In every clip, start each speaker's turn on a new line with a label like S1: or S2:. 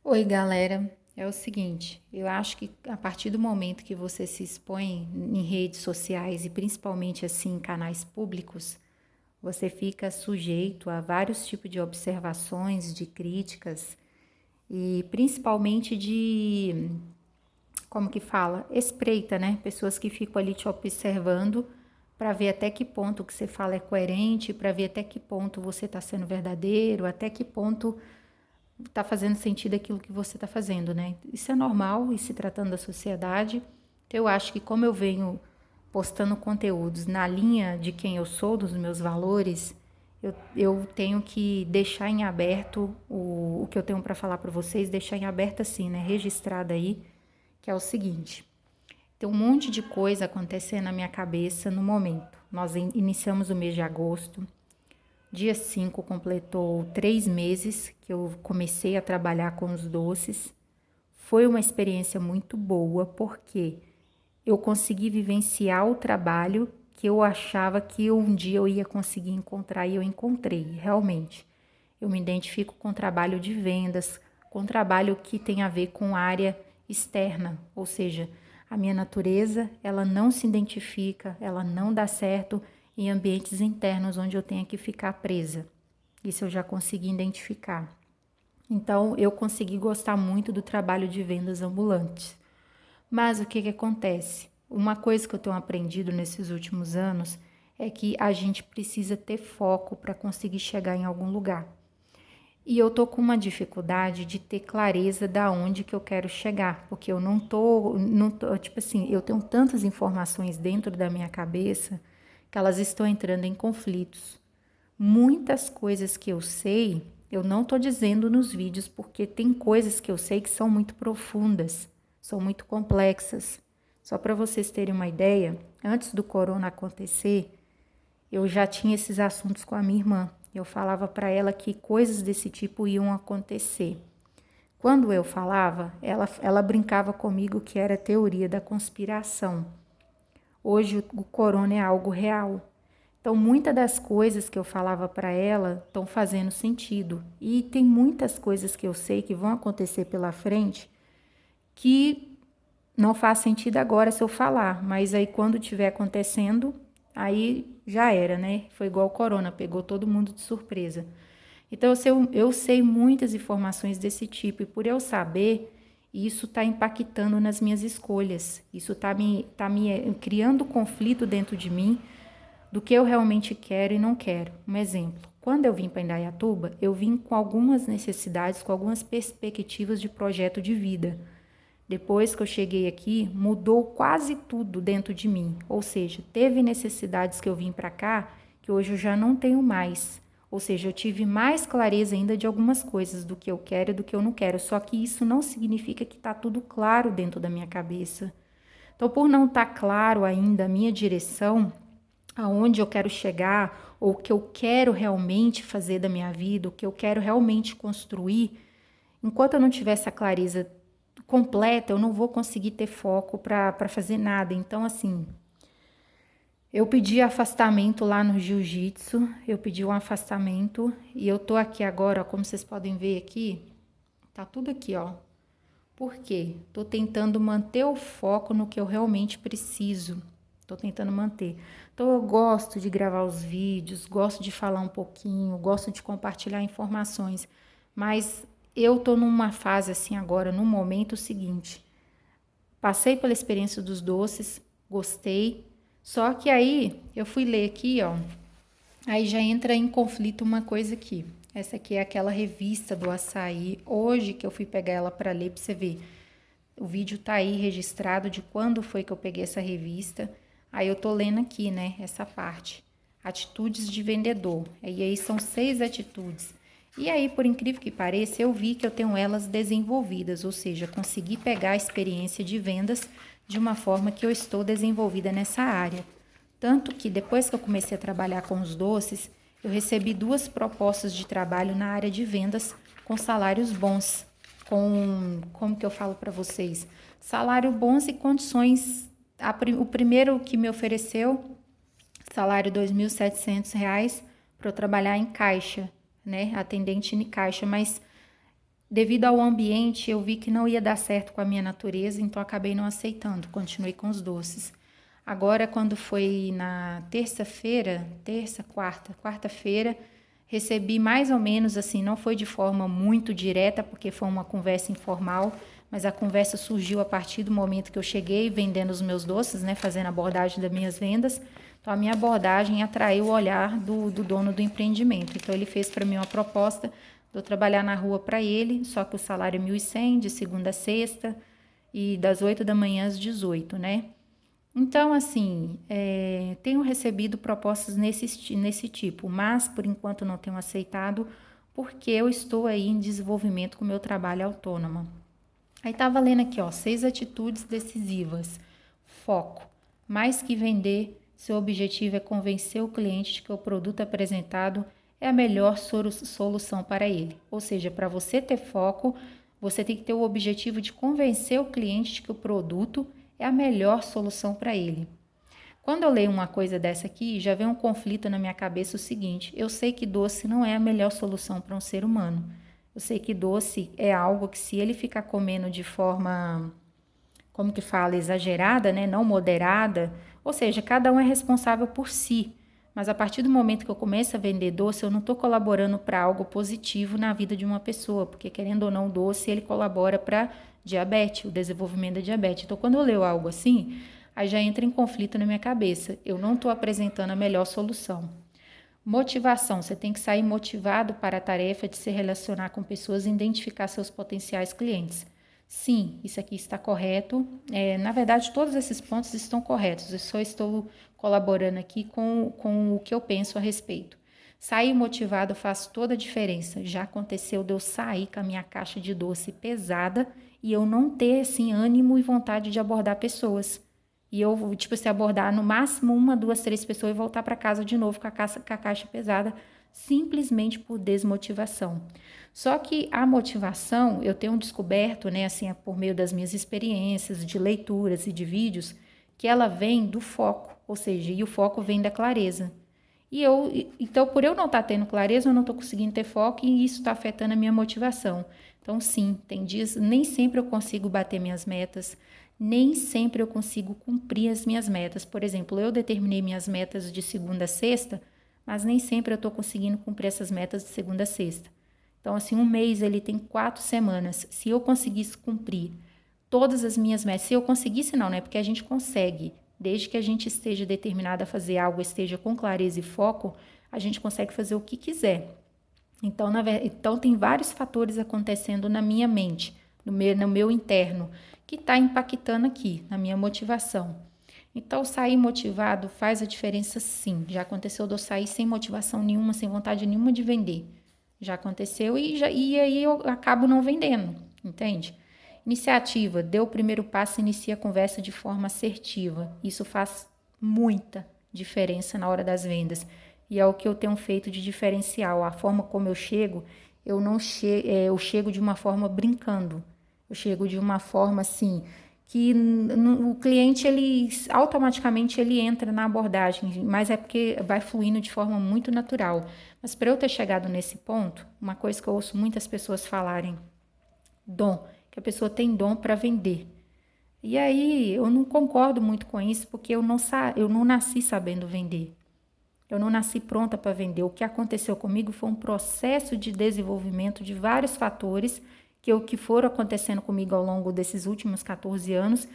S1: Oi, galera. É o seguinte, eu acho que a partir do momento que você se expõe em redes sociais e principalmente assim em canais públicos, você fica sujeito a vários tipos de observações, de críticas e principalmente de, como que fala? Espreita, né? Pessoas que ficam ali te observando para ver até que ponto o que você fala é coerente, para ver até que ponto você está sendo verdadeiro, até que ponto tá fazendo sentido aquilo que você está fazendo, né? Isso é normal e se tratando da sociedade. Então, eu acho que como eu venho postando conteúdos na linha de quem eu sou, dos meus valores, eu tenho que deixar em aberto o que eu tenho para falar para vocês, deixar em aberto assim, né? Registrado aí, que é o seguinte. Tem um monte de coisa acontecendo na minha cabeça no momento. Nós iniciamos o mês de agosto. Dia 5 completou 3 meses que eu comecei a trabalhar com os doces. Foi uma experiência muito boa porque eu consegui vivenciar o trabalho que eu achava que um dia eu ia conseguir encontrar e eu encontrei, realmente. Eu me identifico com trabalho de vendas, com trabalho que tem a ver com área externa, ou seja, a minha natureza, ela não se identifica, ela não dá certo em ambientes internos onde eu tenha que ficar presa. Isso eu já consegui identificar. Então, eu consegui gostar muito do trabalho de vendas ambulantes. Mas o que que acontece? Uma coisa que eu tenho aprendido nesses últimos anos é que a gente precisa ter foco para conseguir chegar em algum lugar. E eu tô com uma dificuldade de ter clareza da onde que eu quero chegar, porque eu não tô, tipo assim, eu tenho tantas informações dentro da minha cabeça que elas estão entrando em conflitos. Muitas coisas que eu sei, eu não tô dizendo nos vídeos, porque tem coisas que eu sei que são muito profundas, são muito complexas. Só para vocês terem uma ideia, antes do corona acontecer, eu já tinha esses assuntos com a minha irmã. Eu falava para ela que coisas desse tipo iam acontecer. Quando eu falava, ela brincava comigo que era teoria da conspiração. Hoje o corona é algo real. Então, muitas das coisas que eu falava para ela estão fazendo sentido. E tem muitas coisas que eu sei que vão acontecer pela frente que não faz sentido agora se eu falar, mas aí quando estiver acontecendo, aí já era, né? Foi igual o corona, pegou todo mundo de surpresa. Então eu sei muitas informações desse tipo e por eu saber, isso está impactando nas minhas escolhas. Isso está me criando conflito dentro de mim do que eu realmente quero e não quero. Um exemplo, quando eu vim para Indaiatuba, eu vim com algumas necessidades, com algumas perspectivas de projeto de vida. Depois que eu cheguei aqui, mudou quase tudo dentro de mim. Ou seja, teve necessidades que eu vim para cá que hoje eu já não tenho mais. Ou seja, eu tive mais clareza ainda de algumas coisas do que eu quero e do que eu não quero. Só que isso não significa que está tudo claro dentro da minha cabeça. Então, por não estar claro ainda a minha direção, aonde eu quero chegar, ou o que eu quero realmente fazer da minha vida, o que eu quero realmente construir, enquanto eu não tiver essa clareza completa, eu não vou conseguir ter foco para fazer nada. Então, assim, eu pedi afastamento lá no jiu-jitsu, eu pedi um afastamento e eu tô aqui agora, ó, como vocês podem ver aqui, tá tudo aqui, ó. Por quê? Tô tentando manter o foco no que eu realmente preciso. Tô tentando manter. Então, eu gosto de gravar os vídeos, gosto de falar um pouquinho, gosto de compartilhar informações, mas eu tô numa fase assim agora, no momento seguinte. Passei pela experiência dos doces, gostei. Só que aí eu fui ler aqui, ó. Aí já entra em conflito uma coisa aqui. Essa aqui é aquela revista do açaí. Hoje que eu fui pegar ela para ler, para você ver. O vídeo tá aí registrado de quando foi que eu peguei essa revista. Aí eu tô lendo aqui, né, essa parte. Atitudes de vendedor. E aí são 6 atitudes. E aí, por incrível que pareça, eu vi que eu tenho elas desenvolvidas, ou seja, consegui pegar a experiência de vendas de uma forma que eu estou desenvolvida nessa área. Tanto que depois que eu comecei a trabalhar com os doces, eu recebi 2 propostas de trabalho na área de vendas com salários bons, com, como que eu falo para vocês, salário bons e condições. O primeiro que me ofereceu, salário R$ 2.700 para eu trabalhar em caixa, né, atendente em caixa, mas Devido ao ambiente, eu vi que não ia dar certo com a minha natureza, então acabei não aceitando, continuei com os doces. Agora, quando foi na quarta-feira, recebi mais ou menos assim, não foi de forma muito direta, porque foi uma conversa informal, mas a conversa surgiu a partir do momento que eu cheguei vendendo os meus doces, né, fazendo a abordagem das minhas vendas. Então, a minha abordagem atraiu o olhar do dono do empreendimento. Então, ele fez para mim uma proposta de eu trabalhar na rua para ele, só que o salário é 1.100, de segunda a sexta, e das 8 da manhã às 18, né? Então, assim, tenho recebido propostas nesse tipo, mas por enquanto não tenho aceitado, porque eu estou aí em desenvolvimento com o meu trabalho autônomo. Aí estava lendo aqui, ó, 6 atitudes decisivas. Foco. Mais que vender, seu objetivo é convencer o cliente de que o produto apresentado é a melhor solução para ele. Ou seja, para você ter foco, você tem que ter o objetivo de convencer o cliente de que o produto é a melhor solução para ele. Quando eu leio uma coisa dessa aqui, já vem um conflito na minha cabeça o seguinte: eu sei que doce não é a melhor solução para um ser humano. Eu sei que doce é algo que, se ele ficar comendo de forma, como que fala, exagerada, né, não moderada, ou seja, cada um é responsável por si. Mas a partir do momento que eu começo a vender doce, eu não estou colaborando para algo positivo na vida de uma pessoa, porque querendo ou não, o doce ele colabora para diabetes, o desenvolvimento da diabetes. Então, quando eu leio algo assim, aí já entra em conflito na minha cabeça. Eu não estou apresentando a melhor solução. Motivação, você tem que sair motivado para a tarefa de se relacionar com pessoas e identificar seus potenciais clientes. Sim, isso aqui está correto. Na verdade, todos esses pontos estão corretos. Eu só estou colaborando aqui com o que eu penso a respeito. Sair motivado faz toda a diferença. Já aconteceu de eu sair com a minha caixa de doce pesada e eu não ter, assim, ânimo e vontade de abordar pessoas. E eu, tipo, se abordar no máximo 1, 2, 3 pessoas e voltar para casa de novo com a caixa pesada, simplesmente por desmotivação. Só que a motivação, eu tenho descoberto, né, assim, por meio das minhas experiências, de leituras e de vídeos, que ela vem do foco, ou seja, e o foco vem da clareza. Então, por eu não estar tendo clareza, eu não estou conseguindo ter foco e isso está afetando a minha motivação. Então, sim, tem dias, nem sempre eu consigo bater minhas metas, nem sempre eu consigo cumprir as minhas metas. Por exemplo, eu determinei minhas metas de segunda a sexta, mas nem sempre eu estou conseguindo cumprir essas metas de segunda a sexta. Então, assim, um mês ele tem 4 semanas. Se eu conseguisse cumprir todas as minhas metas, se eu conseguisse não, né? Porque a gente consegue, desde que a gente esteja determinada a fazer algo, esteja com clareza e foco, a gente consegue fazer o que quiser. Então tem vários fatores acontecendo na minha mente, no meu interno, que está impactando aqui, na minha motivação. Então, sair motivado faz a diferença, sim. Já aconteceu de eu sair sem motivação nenhuma, sem vontade nenhuma de vender. Já aconteceu e aí eu acabo não vendendo, entende? Iniciativa, dê o primeiro passo e inicie a conversa de forma assertiva. Isso faz muita diferença na hora das vendas. E é o que eu tenho feito de diferencial. A forma como eu chego, eu chego de uma forma brincando. Eu chego de uma forma assim que o cliente ele automaticamente ele entra na abordagem, mas é porque vai fluindo de forma muito natural. Mas para eu ter chegado nesse ponto, uma coisa que eu ouço muitas pessoas falarem, dom, que a pessoa tem dom para vender. E aí eu não concordo muito com isso, porque eu não nasci sabendo vender. Eu não nasci pronta para vender. O que aconteceu comigo foi um processo de desenvolvimento de vários fatores que foram acontecendo comigo ao longo desses últimos 14 anos,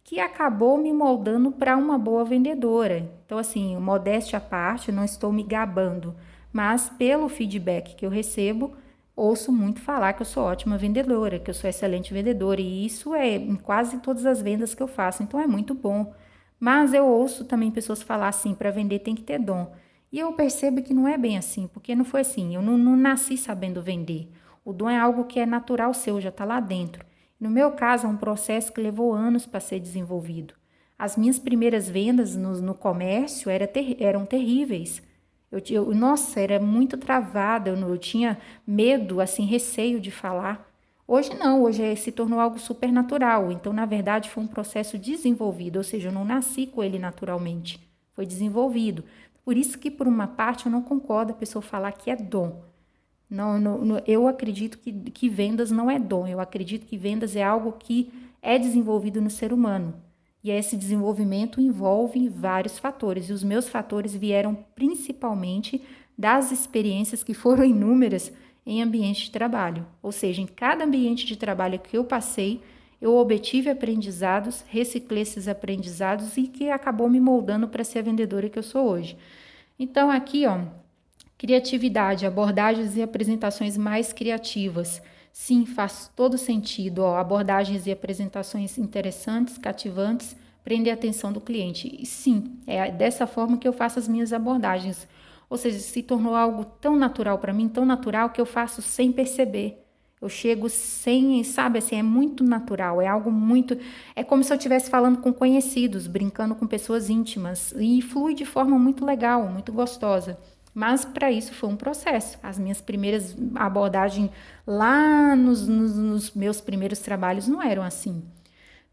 S1: que acabou me moldando para uma boa vendedora. Então, assim, modéstia à parte, não estou me gabando, mas pelo feedback que eu recebo, ouço muito falar que eu sou ótima vendedora, que eu sou excelente vendedora, e isso é em quase todas as vendas que eu faço, então é muito bom. Mas eu ouço também pessoas falar assim, para vender tem que ter dom. E eu percebo que não é bem assim, porque não foi assim, eu não nasci sabendo vender. O dom é algo que é natural seu, já está lá dentro. No meu caso, é um processo que levou anos para ser desenvolvido. As minhas primeiras vendas no comércio eram terríveis. Nossa, era muito travada, eu tinha medo, assim, receio de falar. Hoje não, hoje se tornou algo super natural. Então, na verdade, foi um processo desenvolvido, ou seja, eu não nasci com ele naturalmente, foi desenvolvido. Por isso que, por uma parte, eu não concordo a pessoa falar que é dom. Eu acredito que vendas não é dom, eu acredito que vendas é algo que é desenvolvido no ser humano. E esse desenvolvimento envolve vários fatores, e os meus fatores vieram principalmente das experiências que foram inúmeras em ambiente de trabalho. Ou seja, em cada ambiente de trabalho que eu passei, eu obtive aprendizados, reciclei esses aprendizados e que acabou me moldando para ser a vendedora que eu sou hoje. Então, aqui, ó, criatividade, abordagens e apresentações mais criativas. Sim, faz todo sentido. Ó, abordagens e apresentações interessantes, cativantes, prender a atenção do cliente. E sim, é dessa forma que eu faço as minhas abordagens. Ou seja, se tornou algo tão natural para mim, tão natural que eu faço sem perceber. Eu chego sem, sabe assim, é muito natural, é algo muito. É como se eu estivesse falando com conhecidos, brincando com pessoas íntimas. E flui de forma muito legal, muito gostosa. Mas para isso foi um processo. As minhas primeiras abordagens lá nos meus primeiros trabalhos não eram assim.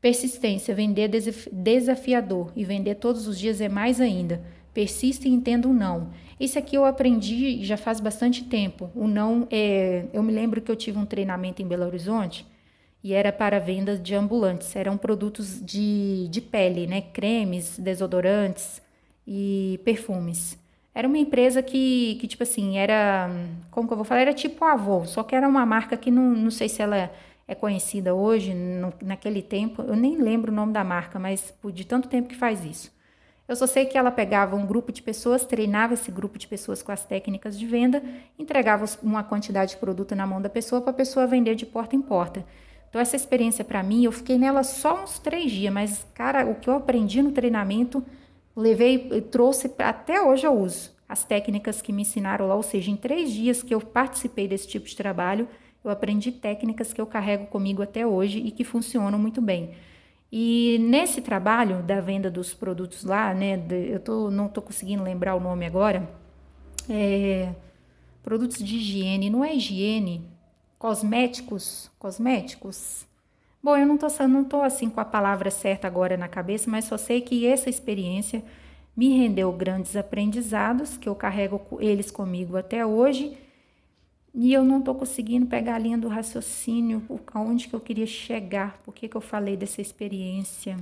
S1: Persistência, vender desafiador e vender todos os dias é mais ainda. Persista e entenda o não. Isso aqui eu aprendi já faz bastante tempo. O não é. Eu me lembro que eu tive um treinamento em Belo Horizonte e era para venda de ambulantes. Eram produtos de pele, né? Cremes, desodorantes e perfumes. Era uma empresa que, tipo assim, era. Como que eu vou falar? Era tipo a Avon, só que era uma marca que não sei se ela é conhecida hoje, naquele tempo. Eu nem lembro o nome da marca, mas de tanto tempo que faz isso. Eu só sei que ela pegava um grupo de pessoas, treinava esse grupo de pessoas com as técnicas de venda, entregava uma quantidade de produto na mão da pessoa para a pessoa vender de porta em porta. Então, essa experiência para mim, eu fiquei nela só uns 3 dias, mas, cara, o que eu aprendi no treinamento, trouxe, até hoje eu uso as técnicas que me ensinaram lá, ou seja, em 3 dias que eu participei desse tipo de trabalho, eu aprendi técnicas que eu carrego comigo até hoje e que funcionam muito bem. E nesse trabalho da venda dos produtos lá, né, não tô conseguindo lembrar o nome agora, produtos de higiene, não é higiene, cosméticos. Bom, eu não tô assim com a palavra certa agora na cabeça, mas só sei que essa experiência me rendeu grandes aprendizados, que eu carrego eles comigo até hoje, e eu não tô conseguindo pegar a linha do raciocínio, aonde que eu queria chegar, por que que eu falei dessa experiência.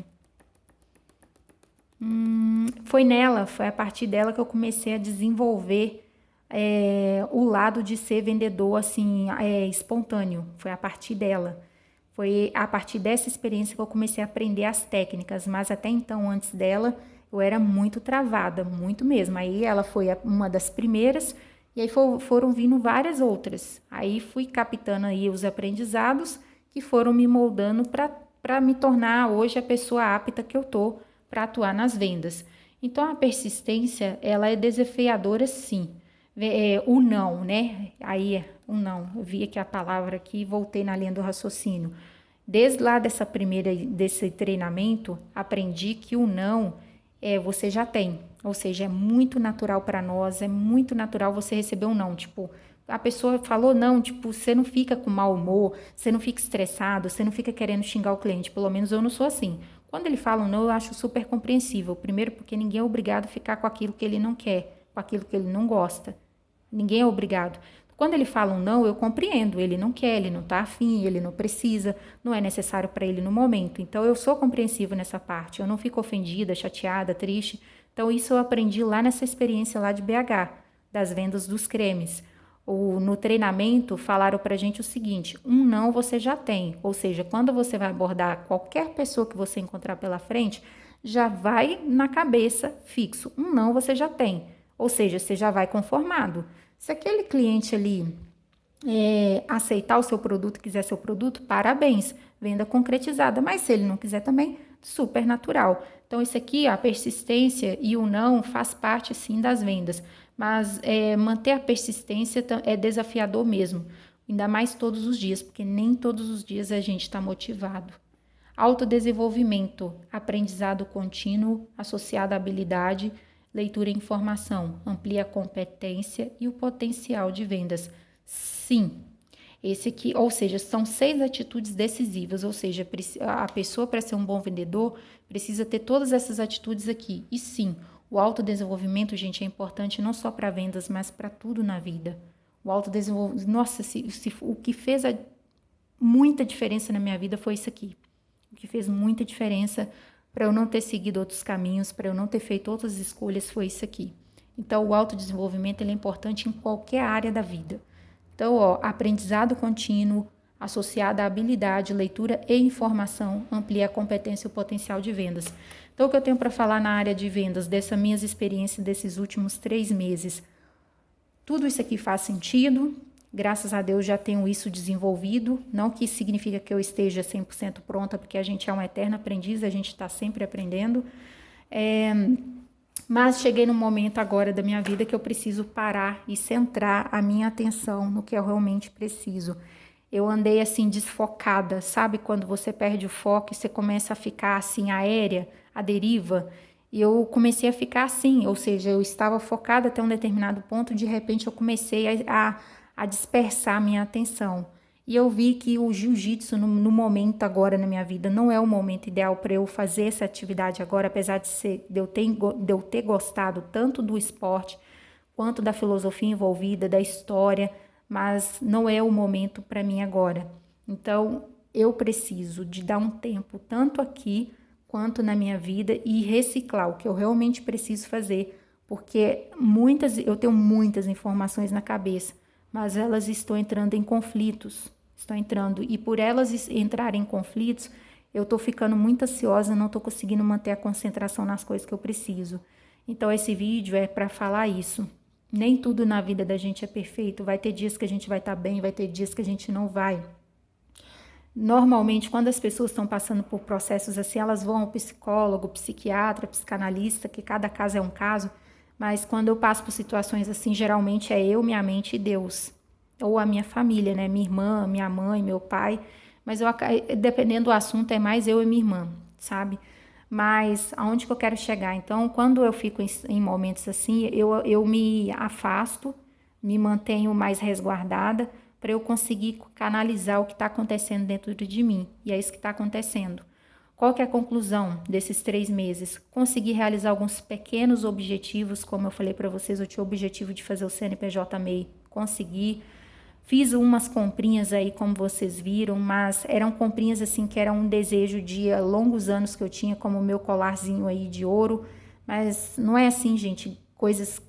S1: Foi a partir dela que eu comecei a desenvolver o lado de ser vendedor assim espontâneo. Foi a partir dela. Foi a partir dessa experiência que eu comecei a aprender as técnicas, mas até então, antes dela, eu era muito travada, muito mesmo. Aí ela foi uma das primeiras, e aí foram vindo várias outras. Aí fui captando aí os aprendizados que foram me moldando para me tornar hoje a pessoa apta que eu tô para atuar nas vendas. Então a persistência, ela é desafiadora sim. O não, né? Aí o não. Eu vi aqui a palavra aqui e voltei na linha do raciocínio. Desde lá desse treinamento, aprendi que o não você já tem. Ou seja, é muito natural para nós, é muito natural você receber um não. Tipo, a pessoa falou não, tipo, você não fica com mau humor, você não fica estressado, você não fica querendo xingar o cliente. Pelo menos eu não sou assim. Quando ele fala um não, eu acho super compreensível. Primeiro, porque ninguém é obrigado a ficar com aquilo que ele não quer, com aquilo que ele não gosta. Ninguém é obrigado. Quando ele fala um não, eu compreendo. Ele não quer, ele não está afim, ele não precisa, não é necessário para ele no momento. Então, eu sou compreensiva nessa parte. Eu não fico ofendida, chateada, triste. Então, isso eu aprendi lá nessa experiência lá de BH, das vendas dos cremes. No treinamento, falaram para a gente o seguinte: um não você já tem. Ou seja, quando você vai abordar qualquer pessoa que você encontrar pela frente, já vai na cabeça fixo. Um não você já tem. Ou seja, você já vai conformado. Se aquele cliente ali aceitar o seu produto, quiser seu produto, parabéns, venda concretizada. Mas se ele não quiser também, super natural. Então, isso aqui, a persistência e o não faz parte, sim, das vendas. Mas manter a persistência é desafiador mesmo. Ainda mais todos os dias, porque nem todos os dias a gente está motivado. Autodesenvolvimento, aprendizado contínuo, associado à habilidade, leitura e informação, amplia a competência e o potencial de vendas. Sim, esse aqui, ou seja, são 6 atitudes decisivas, ou seja, a pessoa para ser um bom vendedor precisa ter todas essas atitudes aqui. E sim, o autodesenvolvimento, gente, é importante não só para vendas, mas para tudo na vida. O autodesenvolvimento, nossa, o que fez muita diferença na minha vida foi isso aqui. O que fez muita diferença para eu não ter seguido outros caminhos, para eu não ter feito outras escolhas, foi isso aqui. Então, o autodesenvolvimento ele é importante em qualquer área da vida. Então, aprendizado contínuo, associado à habilidade, leitura e informação, amplia a competência e o potencial de vendas. Então, o que eu tenho para falar na área de vendas, dessas minhas experiências desses últimos 3 meses, tudo isso aqui faz sentido, graças a Deus já tenho isso desenvolvido, não que isso significa que eu esteja 100% pronta, porque a gente é um eterno aprendiz, a gente está sempre aprendendo, mas cheguei num momento agora da minha vida que eu preciso parar e centrar a minha atenção no que eu realmente preciso. Eu andei assim desfocada, sabe quando você perde o foco e você começa a ficar assim aérea, à deriva? E eu comecei a ficar assim, ou seja, eu estava focada até um determinado ponto, de repente eu comecei a dispersar a minha atenção. E eu vi que o jiu-jitsu, no momento agora na minha vida, não é o momento ideal para eu fazer essa atividade agora, apesar de eu ter gostado tanto do esporte, quanto da filosofia envolvida, da história, mas não é o momento para mim agora. Então, eu preciso de dar um tempo, tanto aqui, quanto na minha vida, e reciclar o que eu realmente preciso fazer, porque eu tenho muitas informações na cabeça, mas elas estão entrando em conflitos, e por elas entrarem em conflitos, eu estou ficando muito ansiosa, não estou conseguindo manter a concentração nas coisas que eu preciso. Então, esse vídeo é para falar isso. Nem tudo na vida da gente é perfeito, vai ter dias que a gente vai estar bem, vai ter dias que a gente não vai. Normalmente, quando as pessoas estão passando por processos assim, elas vão ao psicólogo, psiquiatra, psicanalista, que cada caso é um caso, mas quando eu passo por situações assim, geralmente é eu, minha mente e Deus, ou a minha família, né? Minha irmã, minha mãe, meu pai, mas dependendo do assunto, é mais eu e minha irmã, sabe? Mas aonde que eu quero chegar? Então, quando eu fico em momentos assim, eu me afasto, me mantenho mais resguardada para eu conseguir canalizar o que está acontecendo dentro de mim. E é isso que está acontecendo. Qual que é a conclusão desses 3 meses? Consegui realizar alguns pequenos objetivos, como eu falei para vocês, eu tinha o objetivo de fazer o CNPJ MEI, consegui. Fiz umas comprinhas aí, como vocês viram, mas eram comprinhas assim que eram um desejo de longos anos que eu tinha, como o meu colarzinho aí de ouro, mas não é assim, gente, coisas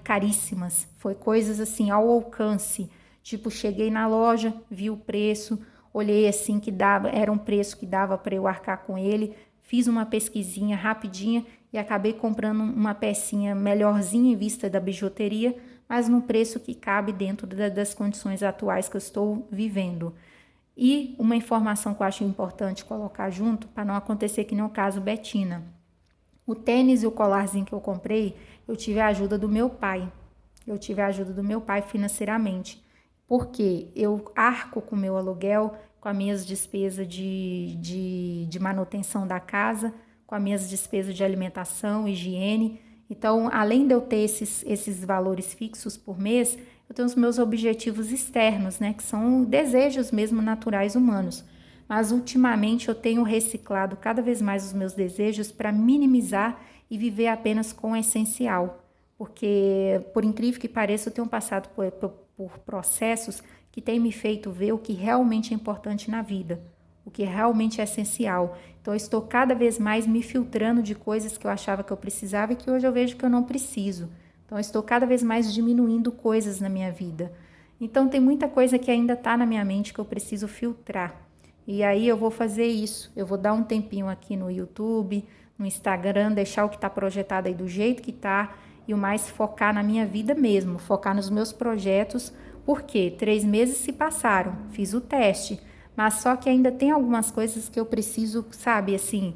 S1: caríssimas, foi coisas assim ao alcance, tipo, cheguei na loja, vi o preço, olhei assim que era um preço que dava para eu arcar com ele, fiz uma pesquisinha rapidinha e acabei comprando uma pecinha melhorzinha em vista da bijuteria, mas num preço que cabe dentro das condições atuais que eu estou vivendo. E uma informação que eu acho importante colocar junto, para não acontecer que nem o caso Betina. O tênis e o colarzinho que eu comprei, eu tive a ajuda do meu pai. Eu tive a ajuda do meu pai financeiramente. Porque eu arco com o meu aluguel, com as minhas despesas de manutenção da casa, com as minhas despesas de alimentação, higiene. Então, além de eu ter esses valores fixos por mês, eu tenho os meus objetivos externos, né? Que são desejos mesmo naturais humanos. Mas, ultimamente, eu tenho reciclado cada vez mais os meus desejos para minimizar e viver apenas com o essencial. Porque, por incrível que pareça, eu tenho passado por processos que têm me feito ver o que realmente é importante na vida, o que realmente é essencial. Então, eu estou cada vez mais me filtrando de coisas que eu achava que eu precisava e que hoje eu vejo que eu não preciso. Então, eu estou cada vez mais diminuindo coisas na minha vida. Então, tem muita coisa que ainda está na minha mente que eu preciso filtrar. E aí, eu vou fazer isso. Eu vou dar um tempinho aqui no YouTube, no Instagram, deixar o que está projetado aí do jeito que está e o mais focar na minha vida mesmo, focar nos meus projetos. Porque 3 meses se passaram, fiz o teste, mas só que ainda tem algumas coisas que eu preciso, sabe, assim,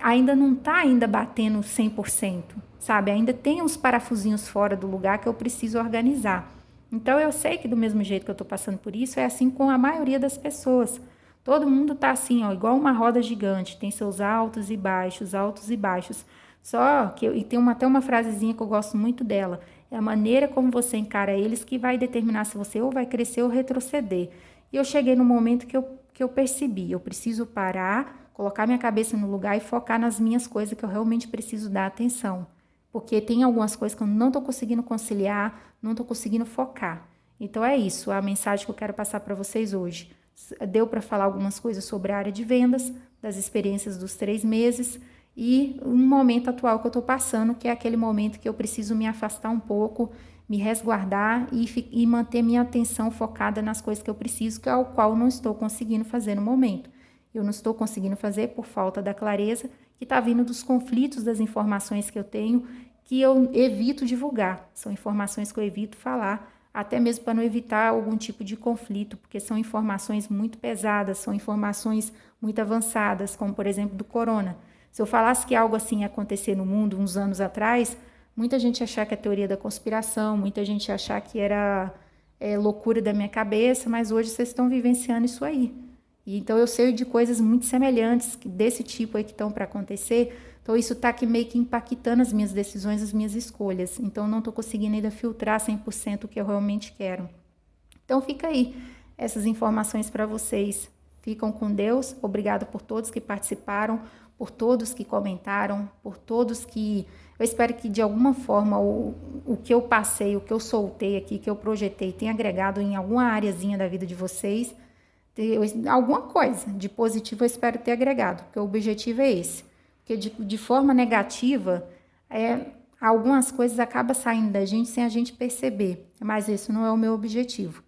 S1: ainda não tá ainda batendo 100%, sabe? Ainda tem uns parafusinhos fora do lugar que eu preciso organizar. Então, eu sei que do mesmo jeito que eu tô passando por isso, é assim com a maioria das pessoas. Todo mundo tá assim, ó, igual uma roda gigante, tem seus altos e baixos, altos e baixos. Só que, e tem até uma frasezinha que eu gosto muito dela, é a maneira como você encara eles que vai determinar se você ou vai crescer ou retroceder. E eu cheguei no momento que eu percebi, eu preciso parar, colocar minha cabeça no lugar e focar nas minhas coisas que eu realmente preciso dar atenção. Porque tem algumas coisas que eu não estou conseguindo conciliar, não estou conseguindo focar. Então é isso, a mensagem que eu quero passar para vocês hoje. Deu para falar algumas coisas sobre a área de vendas, das experiências dos 3 meses e um momento atual que eu estou passando, que é aquele momento que eu preciso me afastar um pouco, me resguardar e manter minha atenção focada nas coisas que eu preciso, que é o qual não estou conseguindo fazer no momento. Eu não estou conseguindo fazer por falta da clareza que está vindo dos conflitos das informações que eu tenho, que eu evito divulgar. São informações que eu evito falar, até mesmo para não evitar algum tipo de conflito, porque são informações muito pesadas, são informações muito avançadas, como por exemplo do corona. Se eu falasse que algo assim ia acontecer no mundo uns anos atrás, muita gente ia achar que é teoria da conspiração, muita gente ia achar que era loucura da minha cabeça, mas hoje vocês estão vivenciando isso aí. E então eu sei de coisas muito semelhantes desse tipo aí que estão para acontecer. Então isso está aqui meio que impactando as minhas decisões, as minhas escolhas. Então eu não estou conseguindo ainda filtrar 100% o que eu realmente quero. Então fica aí essas informações para vocês. Ficam com Deus. Obrigada por todos que participaram, por todos que comentaram, por todos que... Eu espero que de alguma forma o que eu passei, o que eu soltei aqui, que eu projetei, tenha agregado em alguma areazinha da vida de vocês. Alguma coisa de positivo eu espero ter agregado, porque o objetivo é esse. Porque de forma negativa, algumas coisas acabam saindo da gente sem a gente perceber, mas esse não é o meu objetivo.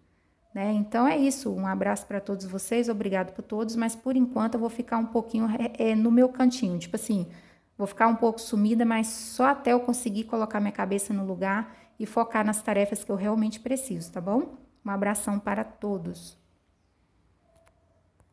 S1: Né? Então é isso, um abraço para todos vocês, obrigado por todos, mas por enquanto eu vou ficar um pouquinho no meu cantinho, tipo assim, vou ficar um pouco sumida, mas só até eu conseguir colocar minha cabeça no lugar e focar nas tarefas que eu realmente preciso, tá bom? Um abração para todos.